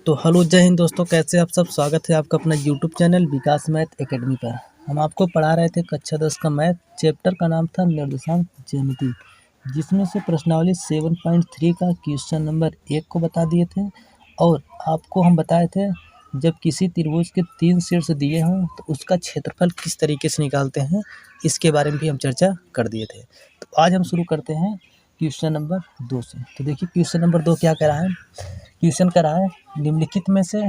तो हेलो जय हिंद दोस्तों, कैसे आप सब। स्वागत है आपका अपना यूट्यूब चैनल विकास मैथ एकेडमी पर। हम आपको पढ़ा रहे थे कक्षा 10 का मैथ। चैप्टर का नाम था निर्देशांक ज्यामिति, जिसमें से प्रश्नावली 7.3 का क्वेश्चन नंबर 1 को बता दिए थे। और आपको हम बताए थे जब किसी त्रिभुज के 3 शीर्ष दिए हों तो उसका क्षेत्रफल किस तरीके से निकालते हैं, इसके बारे में भी हम चर्चा कर दिए थे। तो आज हम शुरू करते हैं क्वेश्चन नंबर 2 से। तो देखिए क्वेश्चन नंबर 2 क्या कह रहा है। क्वेश्चन कह रहा है निम्नलिखित में से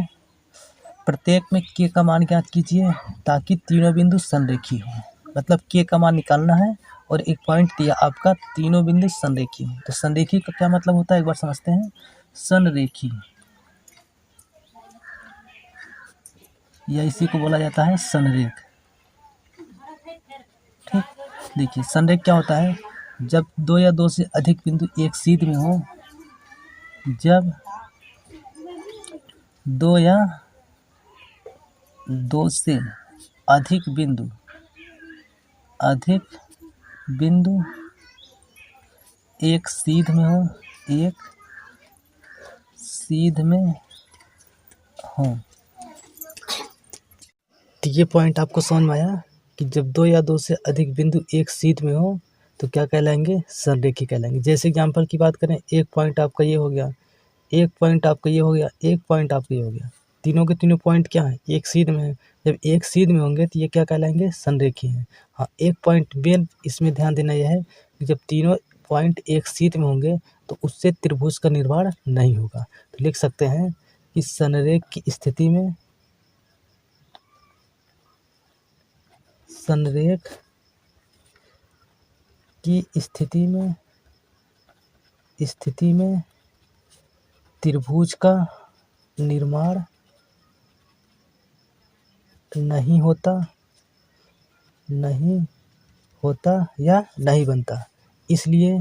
प्रत्येक में के का मान ज्ञात कीजिए ताकि तीनों बिंदु संरेखी हों। मतलब के का मान निकालना है और एक पॉइंट दिया आपका तीनों बिंदु संरेखी हों। तो संरेखी का क्या मतलब होता है, एक बार समझते हैं। संरेखी या इसी को बोला जाता है संरेख। ठीक, देखिए संरेख क्या होता है, जब दो या दो से अधिक बिंदु एक सीध में हो। जब दो या दो से अधिक बिंदु एक सीध में हो, एक सीध में हो। तो ये पॉइंट आपको समझ में आया कि जब दो या दो से अधिक बिंदु एक सीध में हो तो क्या कहलाएंगे, संरेखी कहलाएंगे। जैसे एग्जाम्पल की बात करें, एक पॉइंट आपका ये हो गया, एक पॉइंट आपका ये हो गया, एक पॉइंट आपका ये हो गया। तीनों के तीनों पॉइंट क्या है, एक सीध में है। जब एक सीध में होंगे तो ये क्या कहलाएंगे, संरेखी हैं। हाँ, एक पॉइंट मेन इसमें ध्यान देना यह है कि जब तीनों पॉइंट एक सीध में होंगे तो उससे त्रिभुज का निर्माण नहीं होगा। तो लिख सकते हैं कि संरेख की स्थिति में त्रिभुज का निर्माण नहीं होता या नहीं बनता। इसलिए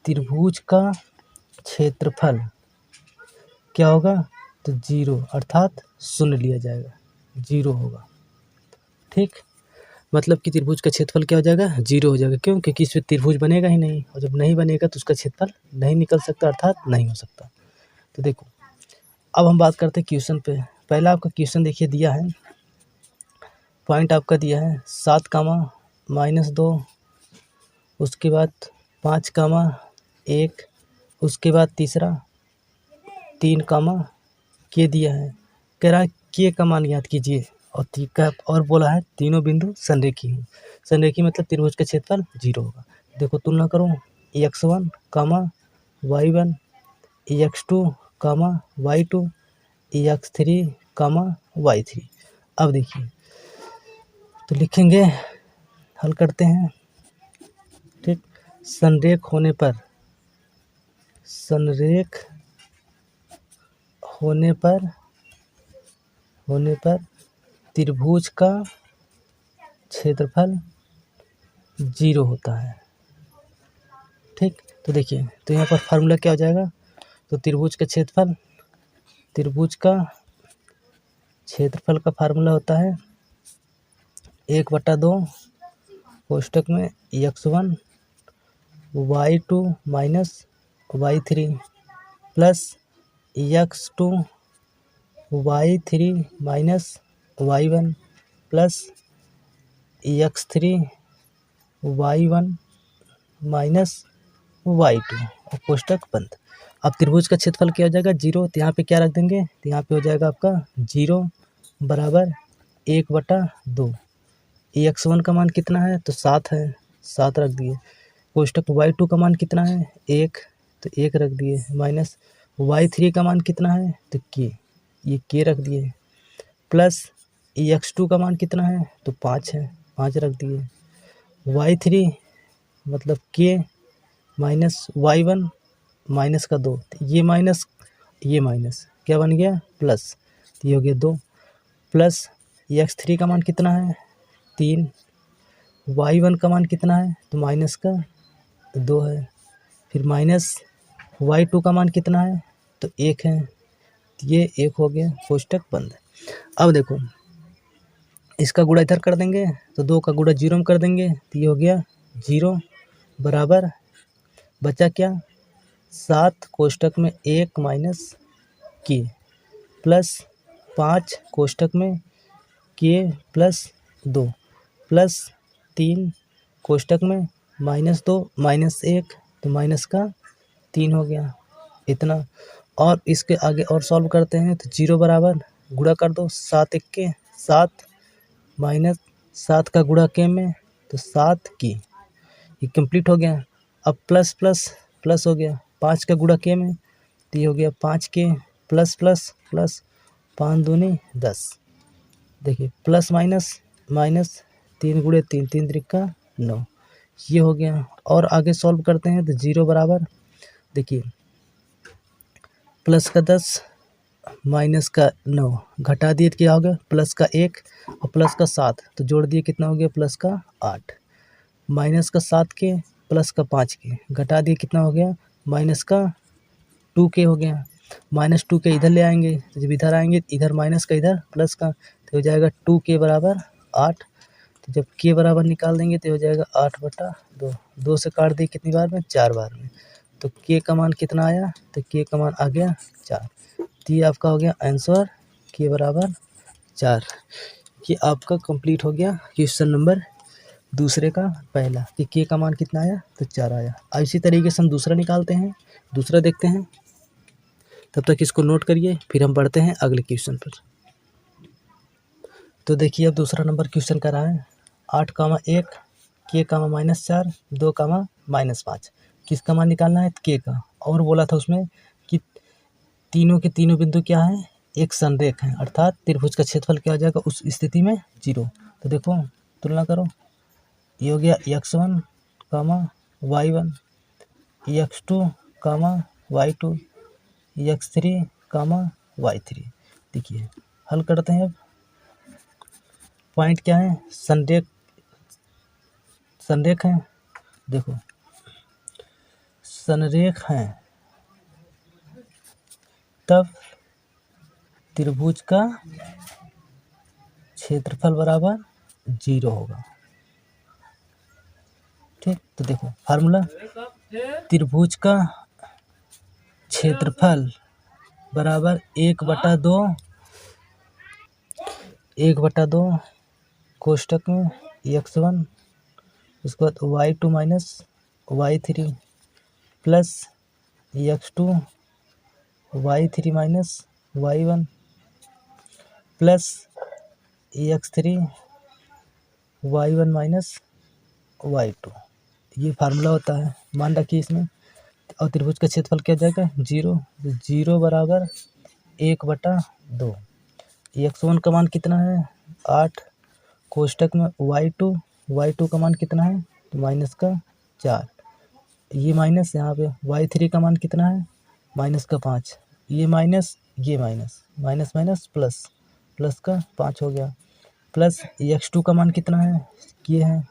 त्रिभुज का क्षेत्रफल क्या होगा, तो 0 अर्थात शून्य लिया जाएगा, 0 होगा। ठीक, मतलब कि त्रिभुज का क्षेत्रफल क्या हो जाएगा, 0 हो जाएगा। क्यों, क्योंकि इसमें त्रिभुज बनेगा ही नहीं, और जब नहीं बनेगा तो उसका क्षेत्रफल नहीं निकल सकता अर्थात नहीं हो सकता। तो देखो अब हम बात करते हैं क्वेश्चन पे। पहला आपका क्वेश्चन देखिए दिया है, पॉइंट आपका दिया है 7 कामा -2, उसके बाद 5 कामा 1, उसके बाद तीसरा 3 कामा के दिया है। कह रहा है के का मान ज्ञात कीजिए और बोला है तीनों बिंदु संरेखी हैं। संरेखी मतलब त्रिभुज का क्षेत्रफल 0 होगा। देखो तुलना करो, x1 कामा y1, x2 कामा y2, x3 कामा y3। अब देखिए तो लिखेंगे, हल करते हैं। ठीक, संरेख होने पर त्रिभुज का क्षेत्रफल 0 होता है। ठीक, तो देखिए तो यहाँ पर फार्मूला क्या हो जाएगा, तो त्रिभुज का क्षेत्रफल का फार्मूला होता है 1/2 कोष्टक में x1 y2 minus y3 plus x2 y3 minus y1 plus x3 y1 minus y2 और कोष्टक बंद। अब त्रिभुज का क्षेत्रफल क्या हो जाएगा, 0। तो यहाँ पे क्या रख देंगे, तो यहाँ पे हो जाएगा आपका 0 बराबर 1/2। x1 का मान कितना है, तो 7 है, 7 रख दिए। कोष्टक y2 का मान कितना है, 1, तो 1 रख दिए। माइनस y3 का मान कितना है, तो ये के रख दिए। प्लस x2 का मान कितना है, तो 5 है, 5 रख दिए। y3 मतलब के माइनस y1 माइनस का 2, तो ये माइनस क्या बन गया, प्लस, तो ये हो गया 2। प्लस x3 का मान कितना है, 3। y1 का मान कितना है, तो माइनस का 2 है। फिर माइनस y2 का मान कितना है, तो 1 है, तो ये 1 हो गया, कोष्टक बंद। अब देखो इसका गुणा इधर कर देंगे, तो 2 का गुणा 0 में कर देंगे, तो ये हो गया 0 बराबर बचा क्या, 7 कोष्टक में 1 माइनस के प्लस 5 कोष्टक में के प्लस 2 प्लस 3 कोष्टक में -2 -1 तो माइनस का 3 हो गया इतना। और इसके आगे और सॉल्व करते हैं तो 0 बराबर गुणा कर दो 7 1 7 माइनस 7 का गुणा के में तो 7 की, ये कंप्लीट हो गया। अब प्लस प्लस प्लस हो गया 5 का गुणा के में तो ये हो गया 5 के प्लस प्लस प्लस 5 दूनी 10। देखिए प्लस माइनस माइनस 3 गुणे 3 3 त्रिका 9 ये हो गया। और आगे सॉल्व करते हैं तो 0 बराबर देखिए प्लस का 10 माइनस का 9 घटा दिए तो क्या हो गया प्लस का 1 और प्लस का 7 तो जोड़ दिए कितना हो गया प्लस का 8 माइनस का 7 के प्लस का 5 के घटा दिए कितना हो गया माइनस का 2 के हो गया। -2 के इधर ले आएंगे तो जब इधर आएंगे इधर माइनस का इधर प्लस का तो हो जाएगा 2 के बराबर 8। तो जब के बराबर निकाल देंगे तो हो जाएगा 8/2 2 से काट दिए कितनी बार में 4 बार में। तो के का मान कितना आया तो के का मान आ गया 4। तो ये आपका हो गया आंसर के बराबर 4। ये आपका कंप्लीट हो गया क्वेश्चन नंबर दूसरे का पहला कि के का मान कितना आया तो 4 आया। अब इसी तरीके से हम दूसरा निकालते हैं, दूसरा देखते हैं। तब तक इसको नोट करिए फिर हम बढ़ते हैं अगले क्वेश्चन पर। तो देखिए अब दूसरा नंबर क्वेश्चन कर रहा है 8,1 के -4 2, -5 किसका मान निकालना है के का। और बोला था उसमें कि तीनों के तीनों बिंदु क्या है एक संरेख है अर्थात त्रिभुज का क्षेत्रफल क्या हो जाएगा उस स्थिति में 0। तो देखो तुलना करो ये हो गया x1, y1 x2, y2 x3, y3। देखिए हल करते हैं। अब पॉइंट क्या है संरेख है। देखो संरेख है तब त्रिभुज का क्षेत्रफल बराबर 0 होगा। ठीक तो देखो फार्मूला त्रिभुज का क्षेत्रफल बराबर 1/2 कोष्टक में x1 उसके बाद y2 minus y3 plus x2 y3 minus y1 plus x3 y1 minus y2 ये फार्मूला होता है मान रखिए इसमें। और त्रिभुज का क्षेत्रफल क्या जाएगा 0 0 बराबर 1/2। x1 का मान कितना है 8 कोष्टक में y2 का मान कितना है तो माइनस का 4 ये माइनस यहाँ पे y3 का मान कितना है -5 ये माइनस माइनस माइनस प्लस का 5 हो गया प्लस x2 का मान कितना है ये है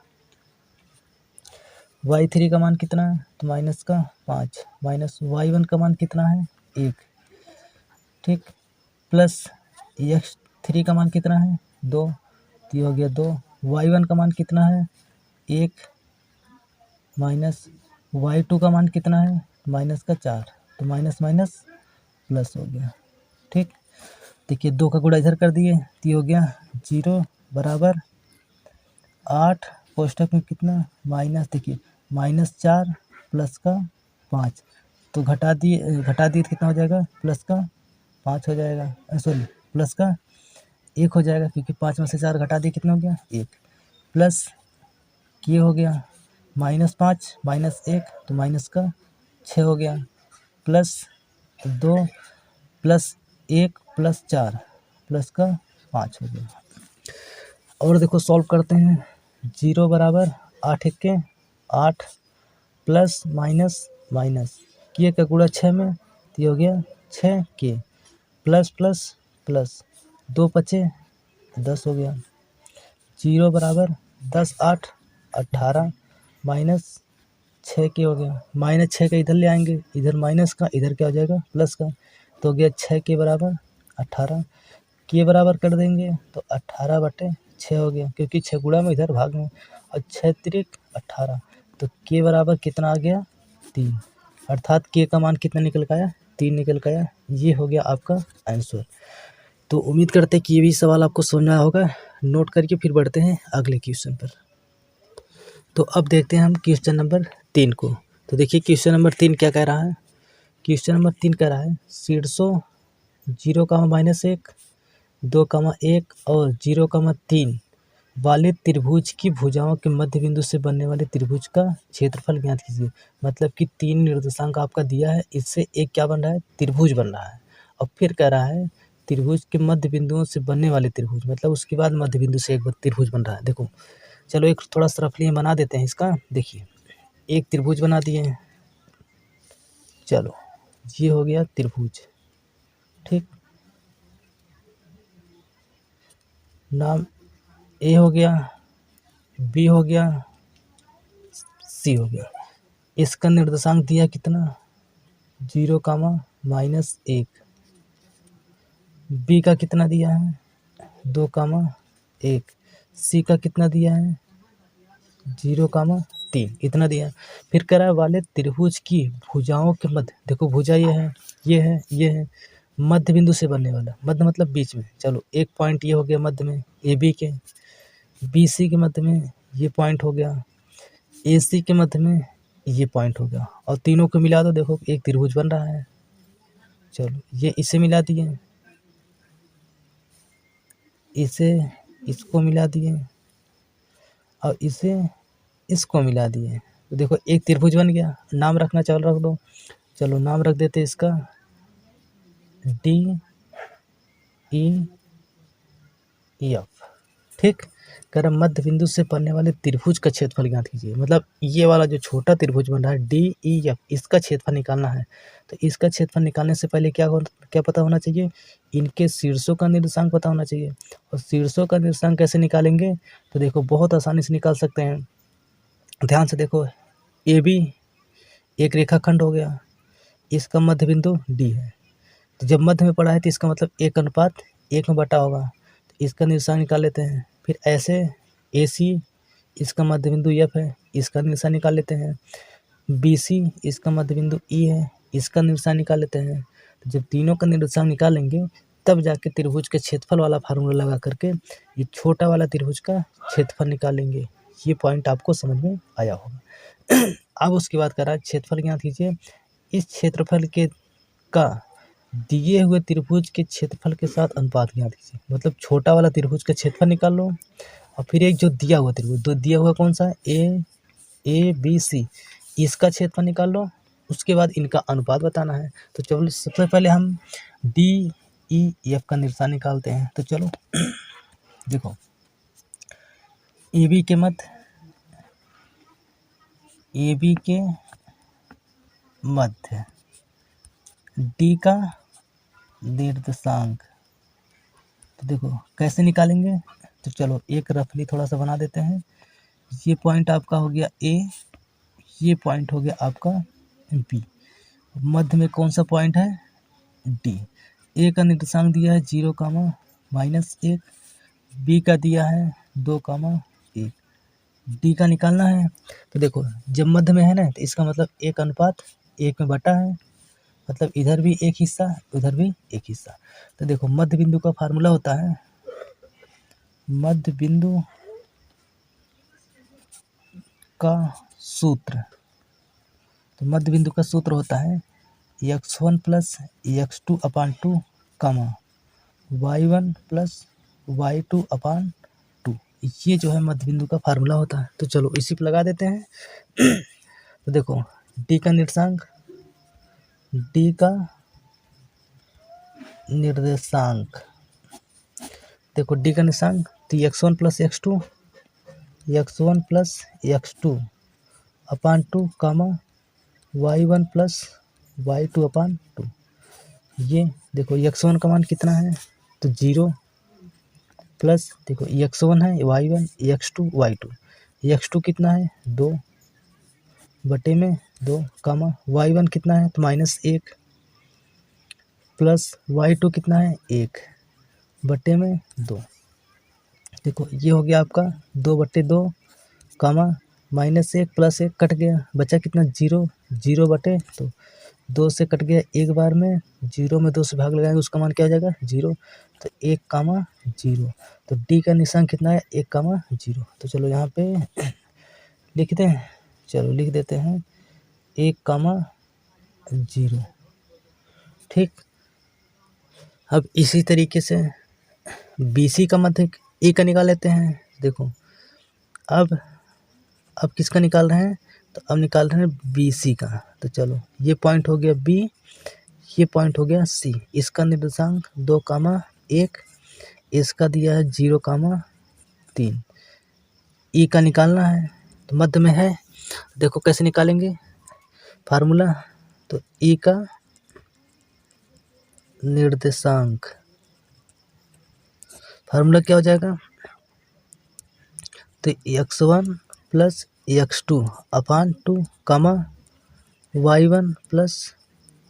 y3 का मान कितना है तो -5 माइनस y1 का मान कितना है 1 ठीक प्लस x3 का मान कितना है 2 तो ये हो गया 2 y1 का मान कितना है 1 माइनस y2 का मान कितना है माइनस का 4 तो माइनस माइनस प्लस हो गया। ठीक देखिए 2 का गुणा इधर कर दिए तो ये हो गया 0 बराबर 8 कोष्टक में कितना माइनस देखिए -4 प्लस का 5 तो घटा दिए तो कितना हो जाएगा प्लस का 5 हो जाएगा सॉरी प्लस का 1 हो जाएगा क्योंकि 5 में से 4 घटा दिए कितना हो गया 1 प्लस ये हो गया -5 -1 तो माइनस का 6 हो गया प्लस 2 प्लस 1 प्लस 4 प्लस का 5 हो गया। और देखो सॉल्व करते हैं 0 बराबर 8 1 8 प्लस माइनस के का गुणा 6 में तो ये हो गया 6 के प्लस प्लस प्लस 2 बचे 10 हो गया 0 बराबर 10 8 18 माइनस 6 के हो गया -6 का इधर ले आएंगे इधर माइनस का इधर क्या हो जाएगा प्लस का तो हो गया 6 के बराबर 18 के बराबर कर देंगे तो 18/6 हो गया क्योंकि 6 गुणा में इधर भाग में और 6 3 18 तो के बराबर कितना आ गया 3। अर्थात के का मान कितना निकल के आया, 3 निकल के आया। ये हो गया आपका आंसर। तो उम्मीद करते हैं कि ये भी सवाल आपको समझ में आया होगा। नोट करके फिर बढ़ते हैं अगले क्वेश्चन पर। तो अब देखते हैं हम क्वेश्चन नंबर 3 को। तो देखिए क्वेश्चन नंबर 3 क्या कह रहा है। क्वेश्चन नंबर 3 कह रहा है शीर्षों 0,-1, 2,1 और 0,3 वाले त्रिभुज की भुजाओं के मध्य बिंदु से बनने वाले त्रिभुज का क्षेत्रफल ज्ञात कीजिए। मतलब कि 3 निर्देशांक आपका दिया है, इससे एक क्या बन रहा है, त्रिभुज बन रहा है। और फिर कह रहा है त्रिभुज के मध्य बिंदुओं से बनने वाले त्रिभुज, मतलब उसके बाद मध्य बिंदु से एक त्रिभुज बन रहा है। देखो चलो एक थोड़ा सा रफली बना देते हैं इसका। देखिए एक त्रिभुज बना दिए हैं, चलो ये हो गया त्रिभुज, ठीक। नाम ए हो गया, बी हो गया, सी हो गया। इसका निर्देशांक दिया कितना, 0,-1। बी का कितना दिया है, 2,1। सी का कितना दिया है, 0,3। इतना दिया है। फिर कह रहा है वाले त्रिभुज की भुजाओं के मध्य, देखो भुजा ये है, ये है, ये है, मध्य बिंदु से बनने वाला, मध्य मतलब बीच में। चलो एक पॉइंट ये हो गया मध्य में ए बी के, बी सी के मध्य में ये पॉइंट हो गया, ए सी के मध्य में ये पॉइंट हो गया। और तीनों को मिला दो, देखो एक त्रिभुज बन रहा है। चलो ये इसे मिला दिए, इसे इसको मिला दिए और इसे इसको मिला दिए। तो देखो एक त्रिभुज बन गया। नाम रखना चाहो रख दो। चलो नाम रख देते इसका DEF, ठीक। कर मध्य बिंदु से बनने वाले त्रिभुज का क्षेत्रफल ज्ञात कीजिए। मतलब ये वाला जो छोटा त्रिभुज बन रहा है DEF, इसका क्षेत्रफल निकालना है। तो इसका क्षेत्रफल निकालने से पहले क्या पता होना चाहिए, इनके शीर्षों का निर्देशांक पता होना चाहिए। और शीर्षों का निर्देशांक कैसे निकालेंगे, तो देखो बहुत आसानी से निकाल सकते हैं। ध्यान से देखो, AB एक रेखाखंड हो गया, इसका मध्य बिंदु D है। तो जब मध्य में पड़ा है तो इसका मतलब 1:1 में बटा होगा। तो इसका निर्देशांक निकाल लेते हैं। फिर ऐसे AC, इसका मध्य बिंदु F है, इसका निर्देशांक निकाल लेते हैं। BC इसका मध्य बिंदु E है, इसका निर्देशांक निकाल लेते हैं। तो जब तीनों का निर्देशांक निकालेंगे तब जाके त्रिभुज के क्षेत्रफल वाला फार्मूला लगा करके ये छोटा वाला त्रिभुज का क्षेत्रफल निकालेंगे। ये पॉइंट आपको समझ में आया होगा। अब उसके बाद कह रहा है क्षेत्रफल ज्ञात कीजिए। इस क्षेत्रफल के का दिए हुए त्रिभुज के क्षेत्रफल के साथ अनुपात ज्ञात कीजिए। मतलब छोटा वाला त्रिभुज का क्षेत्रफल निकाल लो और फिर एक जो दिया हुआ त्रिभुज, जो दिया हुआ कौन सा है, ABC, इसका क्षेत्रफल निकाल लो। उसके बाद इनका अनुपात बताना है। तो चलो सबसे पहले हम DEF का निर्देशांक निकालते हैं। तो चलो देखो AB के मध्य D का निर्देशांक। तो देखो कैसे निकालेंगे, तो चलो एक रफली थोड़ा सा बना देते हैं। ये पॉइंट आपका हो गया A, ये पॉइंट हो गया आपका B, मध्य में कौन सा पॉइंट है, D। A का निर्देशांक दिया है 0,-1, B का दिया है 2,1, D का निकालना है। तो देखो जब मध्य में है ना, तो इसका मतलब 1:1 में बटा है, मतलब इधर भी एक हिस्सा, उधर भी एक हिस्सा। तो देखो मध्य बिंदु का फार्मूला होता है, मध्य बिंदु का सूत्र। तो मध्य बिंदु का सूत्र होता है x1 + x2/2, y1 + y2/2। ये जो है मध्य बिंदु का फार्मूला होता है। तो चलो इसी पे लगा देते हैं। तो देखो D का निर्देशांक देखो D का निर्देशांक तो x1 + x2, x1 + x2/2, y1 + y2/2। ये देखो x1 का मान कितना है, तो 0 प्लस देखो x1 है y1, x2 y2, x2 कितना है 2/2, y1 कितना है तो -1, प्लस y2 कितना है 1/2। देखो ये हो गया आपका 2/2, -1 + 1 कट गया, बचा कितना 0, जीरो बटे तो 2 से कट गया एक बार में, 0 में 2 से भाग लगाएंगे उसका मान क्या हो जाएगा 0। तो 1,0 तो डी का निशान कितना है 1,0। तो चलो यहाँ पे लिख दें, चलो लिख देते हैं 1,0। ठीक, अब इसी तरीके से BC का मध्य ए का निकाल लेते हैं। देखो अब किसका निकाल रहे हैं, तो अब निकाल रहे हैं BC का। तो चलो ये पॉइंट हो गया B, ये पॉइंट हो गया C। इसका निर्देशांक 2,1, इसका दिया है 0,3। E का निकालना है तो मध्य में है, देखो कैसे निकालेंगे फार्मूला। तो E का निर्देशांक फार्मूला क्या हो जाएगा, तो x1 प्लस x2 अपान 2 कामा y1 प्लस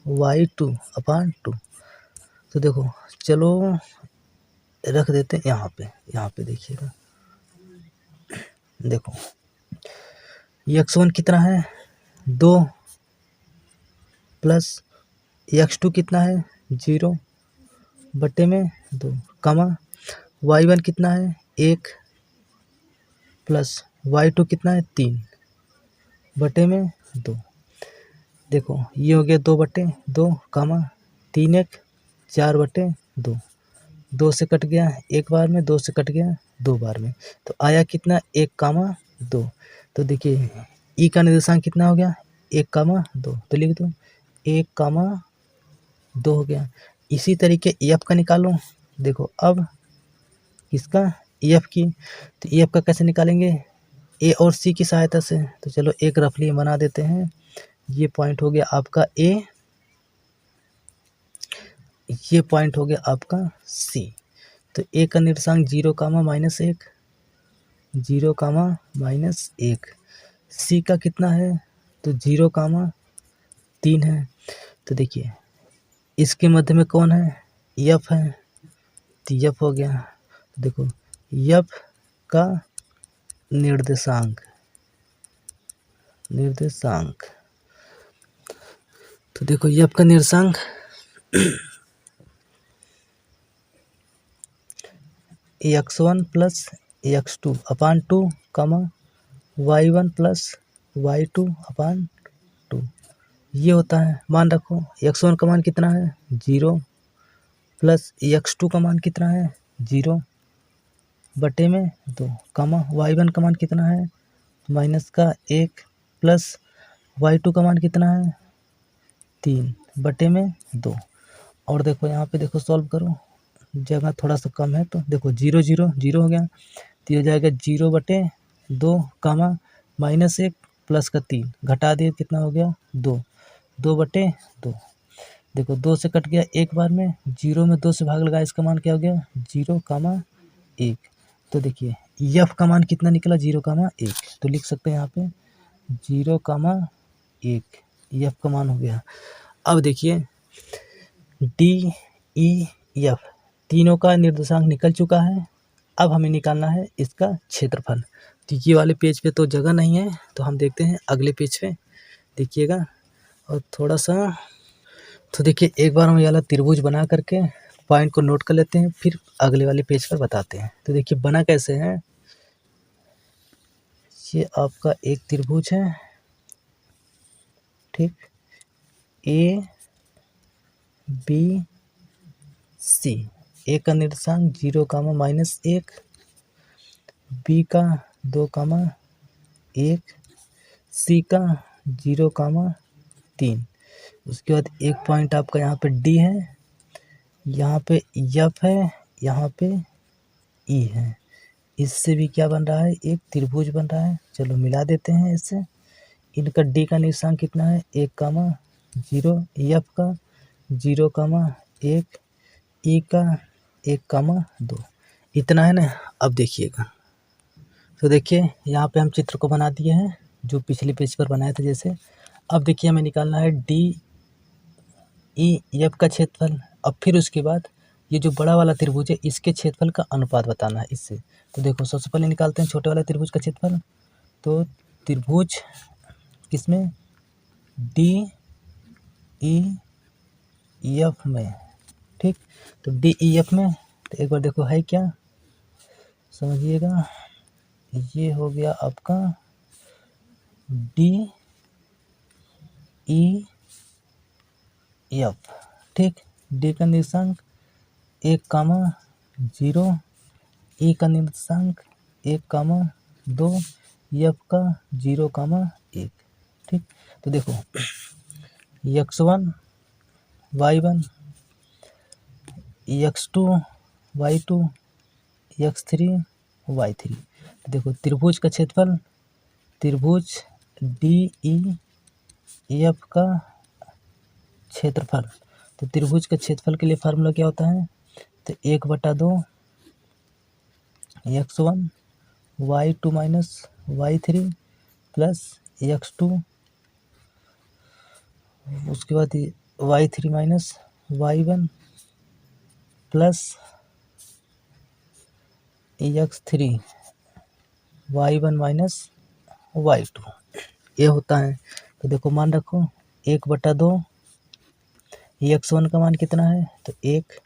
y2 अपान 2। तो देखो चलो रख देते हैं यहाँ पे देखिएगा, देखो x1 कितना है 2 प्लस x2 कितना है 0 बटे में 2 कामा y1 कितना है 1 प्लस y2 कितना है 3 बटे में 2। देखो ये हो गया 2/2 कामा 3 1 4 बटे 2, 2 से कट गया एक बार में, 2 से कट गया 2 बार में, तो आया कितना 1,2। तो देखिए ई का निर्देशांक कितना हो गया 1,2, तो लिख दो 1,2 हो गया। इसी तरीके एफ का निकालो। देखो अब किसका एफ की, तो एफ का कैसे निकालेंगे ए और सी की सहायता से। तो चलो एक रफली बना देते हैं। ये पॉइंट हो गया आपका ए, ये पॉइंट हो गया आपका सी। तो ए का निर्देशांक 0,-1, 0,-1। सी का कितना है, तो 0,3 है। तो देखिए इसके मध्य में कौन है, एफ है, तो एफ हो गया। देखो एफ का निर्देशांक तो देखो एफ का निर्देशांक x1 प्लस x2 अपान 2 कामा y1 प्लस y2 अपान 2 ये होता है। मान रखो x1 का मान कितना है 0 प्लस x2 का मान कितना है 0 बटे में 2 कामा y1 का मान कितना है -1 प्लस y2 का मान कितना है 3 बटे में 2। और देखो यहाँ पे देखो सॉल्व करो, जगह थोड़ा सा कम है, तो देखो 0 0 0 हो गया, तो हो जाएगा 0/2 कामा -1 प्लस का 3 घटा दिए कितना हो गया 2, 2/2। देखो 2 से कट गया एक बार में, 0 में 2 से भाग लगा, इसका मान क्या हो गया 0,1। तो देखिए एफ का मान कितना निकला 0,1। तो लिख सकते हैं यहाँ पे 0,1 एफ का मान हो गया। अब देखिए डी ई एफ तीनों का निर्देशांक निकल चुका है। अब हमें निकालना है इसका क्षेत्रफल। तो ये वाले पेज पे तो जगह नहीं है, तो हम देखते हैं अगले पेज पे, देखिएगा। और थोड़ा सा तो देखिए एक बार हम ये वाला त्रिभुज बना करके पॉइंट को नोट कर लेते हैं, फिर अगले वाले पेज पर बताते हैं। तो देखिए बना कैसे है, ये आपका एक त्रिभुज है, ठीक, ए बी सी। ए का निर्देशांक 0,-1, बी का 2,1, सी का 0,3। उसके बाद एक पॉइंट आपका यहाँ पे डी है, यहाँ पे एफ है, यहाँ पे ई है। इससे भी क्या बन रहा है, एक त्रिभुज बन रहा है। चलो मिला देते हैं इससे। इनका डी का निर्देशांक कितना है 1,0, एफ का 0,1, ई का 1,2। इतना है ना। अब देखिएगा, तो देखिए यहाँ पे हम चित्र को बना दिए हैं जो पिछले पेज पर बनाए थे जैसे। अब देखिए हमें निकालना है डी ई एफ का क्षेत्रफल। अब फिर उसके बाद ये जो बड़ा वाला त्रिभुज है इसके क्षेत्रफल का अनुपात बताना है इससे। तो देखो सबसे पहले निकालते हैं छोटे वाले त्रिभुज का क्षेत्रफल। तो त्रिभुज किसमें डी ई एफ में, ठीक। तो डी ई एफ में तो एक बार देखो है क्या, समझिएगा। ये हो गया आपका डी ई एफ, ठीक। डी का निर्देशांक 1, 0, का निर्देशांक 1, 2, एफ का 0, 1, ठीक। तो देखो x1 y1 x2 y2 x3 y3। तो देखो त्रिभुज का क्षेत्रफल, त्रिभुज डी ई एफ का क्षेत्रफल, तो त्रिभुज के क्षेत्रफल के लिए फार्मूला क्या होता है, तो 1/2 x1 y2 minus y3 plus x2, उसके बाद y3 minus y1 plus x3 y1 minus y2, ये होता है। तो देखो मान रखो 1/2, x1 का मान कितना है, तो 1,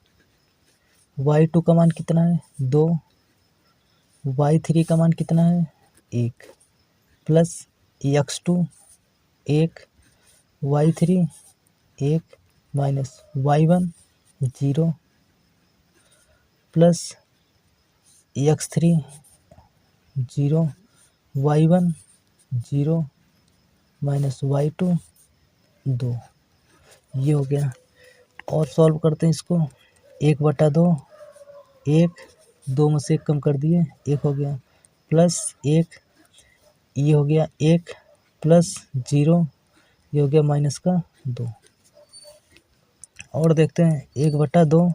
y2 का मान कितना है 2, y3 का मान कितना है 1, plus x2 1, y3 1 minus y1 0, plus x3 0, y1 0 minus y2 2, ये हो गया। और सॉल्व करते हैं इसको, 1/2, 1, 2 में से 1 कम कर दिए, 1 हो गया, प्लस 1, ये हो गया 1, प्लस 0, ये हो गया माइनस का 2। और देखते हैं 1/2,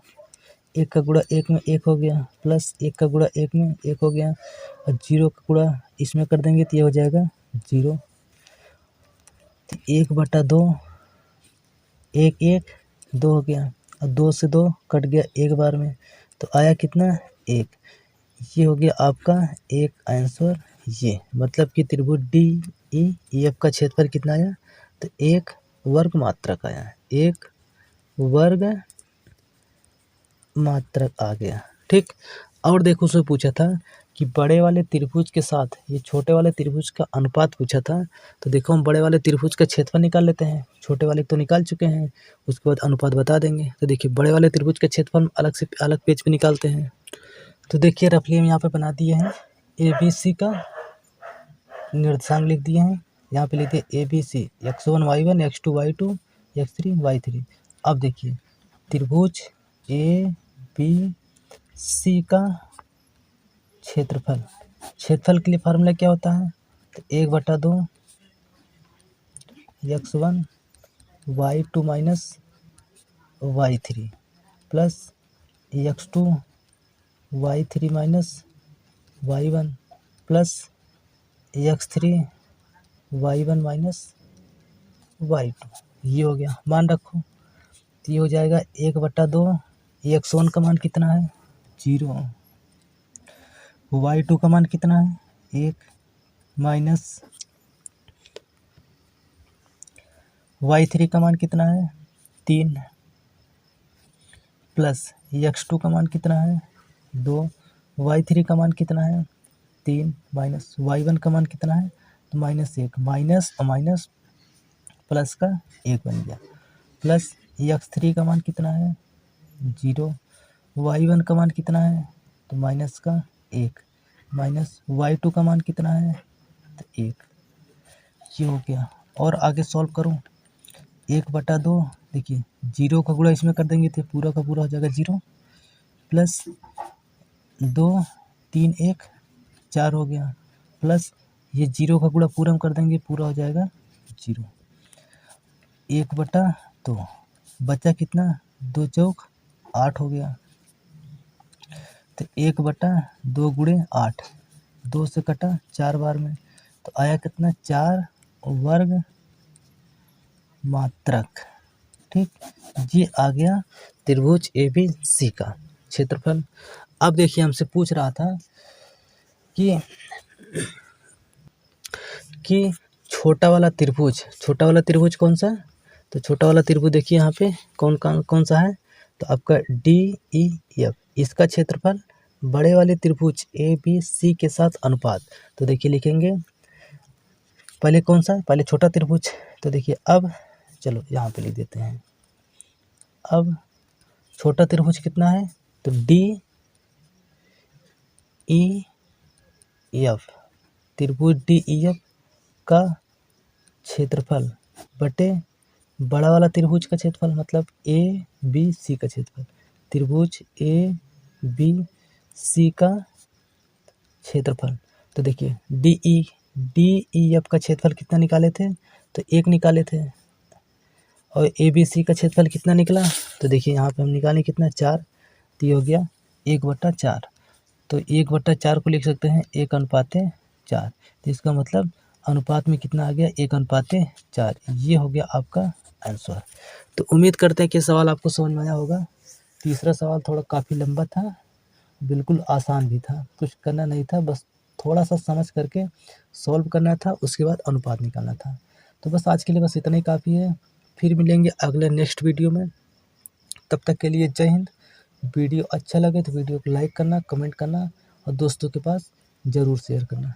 1 का गुणा 1 में 1 हो गया, प्लस 1 का गुणा 1 में 1 हो गया, और 0 का गुणा इसमें कर देंगे तो ये हो जाएगा 0। 1/2, 1 1 2 हो गया, और 2 से 2 कट गया एक बार में, तो आया कितना 1। ये हो गया आपका एक आंसर। ये मतलब कि त्रिभुज डी ई एफ का क्षेत्रफल कितना आया, तो 1 वर्ग मात्रक आया, 1 वर्ग मात्रक आ गया, ठीक। और देखो उसमें पूछा था कि बड़े वाले त्रिभुज के साथ ये छोटे वाले त्रिभुज का अनुपात पूछा था। तो देखो हम बड़े वाले त्रिभुज का क्षेत्रफल निकाल लेते हैं, छोटे वाले तो निकाल चुके हैं, उसके बाद अनुपात बता देंगे। तो देखिए बड़े वाले त्रिभुज का क्षेत्रफल अलग से अलग पेज पे निकालते हैं। तो देखिए रफली हम यहाँ पे बना दिए हैं, ए बी सी का निर्देशांक लिख दिए हैं, यहाँ पे लिख दिए A B C, x1 y1 x2 y2 x3 y3। अब देखिए त्रिभुज ए बी सी का क्षेत्रफल, क्षेत्रफल के लिए फार्मूला क्या होता है, तो 1/2 x1 y2 minus y3 plus x2 y3 minus y1 plus x3 y1 minus y2, ये हो गया। मान रखो तो ये हो जाएगा 1/2, x1 का मान कितना है 0, y2 का मान कितना है 1 माइनस y3 का मान कितना है 3 प्लस x2 का मान कितना है 2, y3 का मान कितना है 3 माइनस y1 का मान कितना है तो -1, माइनस और माइनस प्लस का 1 बन गया, प्लस x3 का मान कितना है 0, y1 का मान कितना है तो माइनस का 1, माइनस y2 का मान कितना है तो 1, ये हो गया। और आगे सॉल्व करूँ 1/2, देखिए 0 का गुणा इसमें कर देंगे तो पूरा का पूरा हो जाएगा 0, प्लस 2 3 1 4 हो गया, प्लस ये 0 का गुणा पूरा हम कर देंगे पूरा हो जाएगा 0, 1/2 बचा कितना 2 चौक 8 हो गया, तो 1/2 गुणे 8, 2 से कटा 4 बार में, तो आया कितना 4 वर्ग मात्रक, ठीक। ये आ गया त्रिभुज ए बी सी का क्षेत्रफल। अब देखिए हमसे पूछ रहा था कि छोटा वाला त्रिभुज कौन सा? तो छोटा वाला त्रिभुज देखिए यहाँ पे कौन सा है? तो आपका DEF, इसका क्षेत्रफल बड़े वाले त्रिभुज ABC के साथ अनुपात। तो देखिए लिखेंगे पहले कौन सा? पहले छोटा त्रिभुज। तो देखिए अब चलो यहाँ पे लिख देते हैं। अब छोटा त्रिभुज कितना है? तो DEF, त्रिभुज DEF का क्षेत्रफल बटे बड़ा वाला त्रिभुज का क्षेत्रफल, मतलब ABC का क्षेत्रफल, त्रिभुज ABC का क्षेत्रफल। तो देखिए DEF का क्षेत्रफल कितना निकाले थे? तो 1 निकाले थे। और ABC का क्षेत्रफल कितना निकला? तो देखिए यहाँ पे हम निकालें कितना, 4। तो ये हो गया 1/4। तो 1/4 को लिख सकते हैं 1:4। तो इसका मतलब अनुपात में कितना आ गया? 1:4। ये हो गया आपका आंसर। तो उम्मीद करते हैं कि सवाल आपको समझ में आया होगा। तीसरा सवाल थोड़ा काफ़ी लंबा था, बिल्कुल आसान भी था, कुछ करना नहीं था, बस थोड़ा सा समझ करके सॉल्व करना था, उसके बाद अनुपात निकालना था। तो बस आज के लिए बस इतना ही काफ़ी है। फिर मिलेंगे अगले नेक्स्ट वीडियो में। तब तक के लिए जय हिंद। वीडियो अच्छा लगे तो वीडियो को लाइक करना, कमेंट करना और दोस्तों के पास ज़रूर शेयर करना।